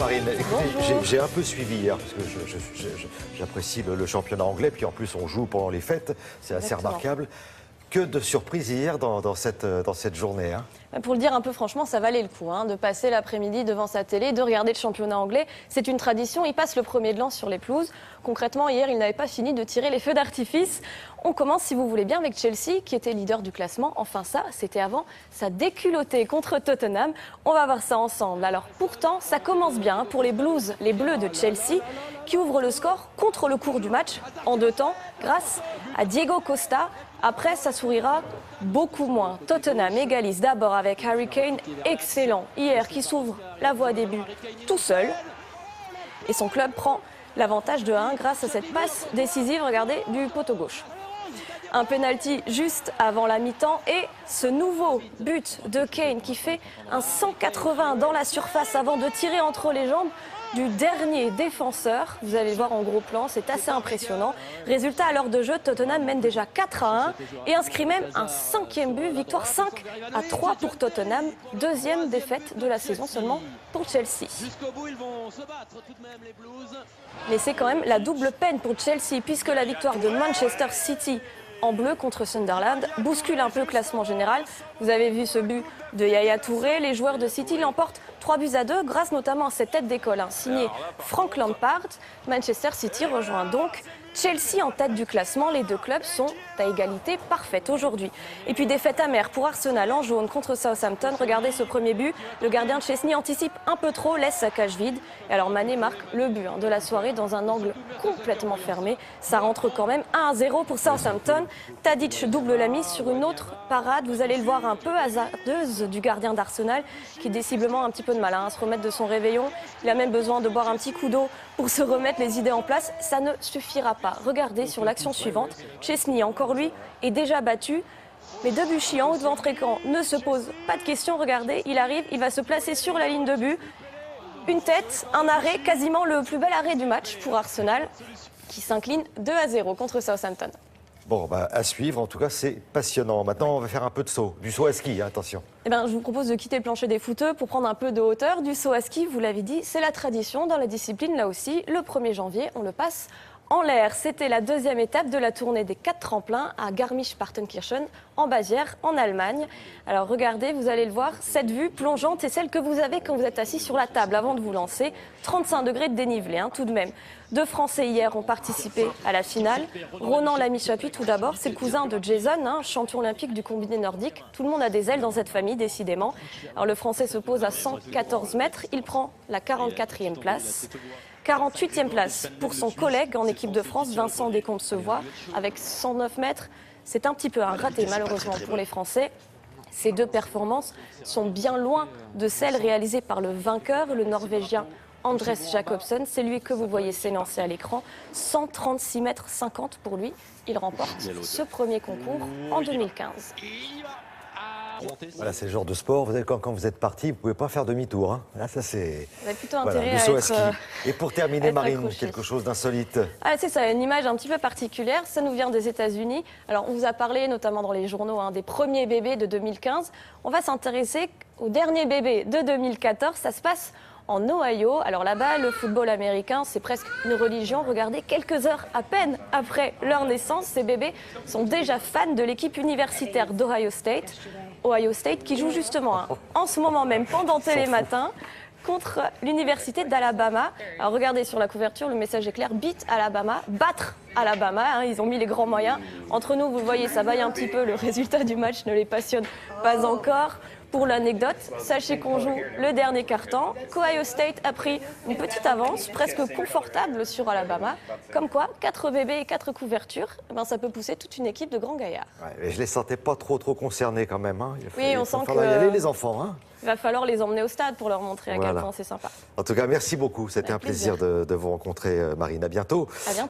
Marine. Bonjour. J'ai un peu suivi hier, parce que j'apprécie le championnat anglais, puis en plus on joue pendant les fêtes, c'est assez Exactement. remarquable. Que de surprises hier dans cette journée. Hein. Pour le dire un peu franchement, ça valait le coup de passer l'après-midi devant sa télé, de regarder le championnat anglais. C'est une tradition, il passe le premier de l'an sur les pelouses. Concrètement, hier, il n'avait pas fini de tirer les feux d'artifice. On commence, si vous voulez bien, avec Chelsea, qui était leader du classement. Enfin ça, c'était avant sa déculottée contre Tottenham. On va voir ça ensemble. Alors pourtant, ça commence bien pour les Blues, les Bleus de Chelsea, qui ouvrent le score contre le cours du match, en 2 temps, grâce à Diego Costa. Après, ça sourira beaucoup moins. Tottenham égalise d'abord avec Harry Kane, excellent hier, qui s'ouvre la voie des buts tout seul. Et son club prend l'avantage de 1 grâce à cette passe décisive, regardez, du poteau gauche. Un penalty juste avant la mi-temps et ce nouveau but de Kane qui fait un 180 dans la surface avant de tirer entre les jambes du dernier défenseur. Vous allez voir en gros plan, c'est assez impressionnant. Résultat, à l'heure de jeu, Tottenham mène déjà 4-1 et inscrit même un 5e but. Victoire 5-3 pour Tottenham. 2e défaite de la saison seulement pour Chelsea. Mais c'est quand même la double peine pour Chelsea puisque la victoire de Manchester City en bleu contre Sunderland bouscule un peu le classement général. Vous avez vu ce but de Yaya Touré. Les joueurs de City l'emportent 3-2 grâce notamment à cette tête d'école signé Frank Lampard. Manchester City rejoint donc Chelsea en tête du classement. Les deux clubs sont à égalité parfaite aujourd'hui. Et puis défaite amère pour Arsenal en jaune contre Southampton. Regardez ce premier but. Le gardien de Chesney anticipe un peu trop, laisse sa cage vide. Et alors Mané marque le but de la soirée dans un angle complètement fermé. Ça rentre quand même 1-0 pour Southampton. Tadic double la mise sur une autre parade. Vous allez le voir un peu hasardeuse du gardien d'Arsenal qui décidément un petit peu de mal à se remettre de son réveillon. Il a même besoin de boire un petit coup d'eau pour se remettre les idées en place. Ça ne suffira pas. Regardez sur l'action suivante. Chesney, encore lui, est déjà battu. Mais Debuchy en haut de ventre écran ne se pose pas de questions. Regardez, il arrive, il va se placer sur la ligne de but. Une tête, un arrêt, quasiment le plus bel arrêt du match pour Arsenal qui s'incline 2-0 contre Southampton. Bon, à suivre, en tout cas, c'est passionnant. Maintenant, on va faire un peu de saut, du saut à ski, attention. Je vous propose de quitter le plancher des footeux pour prendre un peu de hauteur. Du saut à ski, vous l'avez dit, c'est la tradition dans la discipline. Là aussi, le 1er janvier, on le passe en l'air. C'était la 2e étape de la tournée des 4 tremplins à Garmisch-Partenkirchen, en Bavière, en Allemagne. Alors regardez, vous allez le voir, cette vue plongeante, c'est celle que vous avez quand vous êtes assis sur la table avant de vous lancer. 35 degrés de dénivelé, tout de même. 2 Français hier ont participé à la finale. Ronan Lamy-Chapuis, tout d'abord, c'est le cousin de Jason, champion olympique du combiné nordique. Tout le monde a des ailes dans cette famille, décidément. Alors le Français se pose à 114 mètres, il prend la 44e place. 48e place pour son collègue en équipe de France, Vincent Descombes-Sevoix, avec 109 mètres. C'est un petit peu un raté, malheureusement, pour les Français. Ces 2 performances sont bien loin de celles réalisées par le vainqueur, le Norvégien Andres Jacobsen. C'est lui que vous voyez s'élancer à l'écran. 136,50 mètres pour lui. Il remporte ce premier concours en 2015. Voilà, c'est le genre de sport. Vous savez, quand vous êtes parti, vous ne pouvez pas faire demi-tour. Là, ça, c'est. Vous avez plutôt intérêt du à saut à être, ski. Et pour terminer, Marine, accroché. quelque chose d'insolite. C'est ça, une image un petit peu particulière. Ça nous vient des États-Unis. Alors, on vous a parlé, notamment dans les journaux, des premiers bébés de 2015. On va s'intéresser au dernier bébé de 2014. Ça se passe en Ohio. Alors là-bas, le football américain, c'est presque une religion. Regardez, quelques heures à peine après leur naissance, ces bébés sont déjà fans de l'équipe universitaire d'Ohio State. Ohio State qui joue justement en ce moment même pendant Télématin contre l'université d'Alabama. Alors regardez sur la couverture, le message est clair, beat Alabama, battre Alabama, ils ont mis les grands moyens. Entre nous, vous le voyez, ça vaille un petit peu, le résultat du match ne les passionne pas encore. Pour l'anecdote, sachez qu'on joue le dernier quart-temps, qu'Ohio State a pris une petite avance, presque confortable sur Alabama. Comme quoi, 4 bébés et 4 couvertures, ça peut pousser toute une équipe de grands gaillards. Ouais, mais je les sentais pas trop concernés quand même. Oui, on sent qu'il va y aller, les enfants. Il va falloir les emmener au stade pour leur montrer à quel point c'est sympa. En tout cas, merci beaucoup. C'était un plaisir de vous rencontrer, Marine. À bientôt. À bientôt.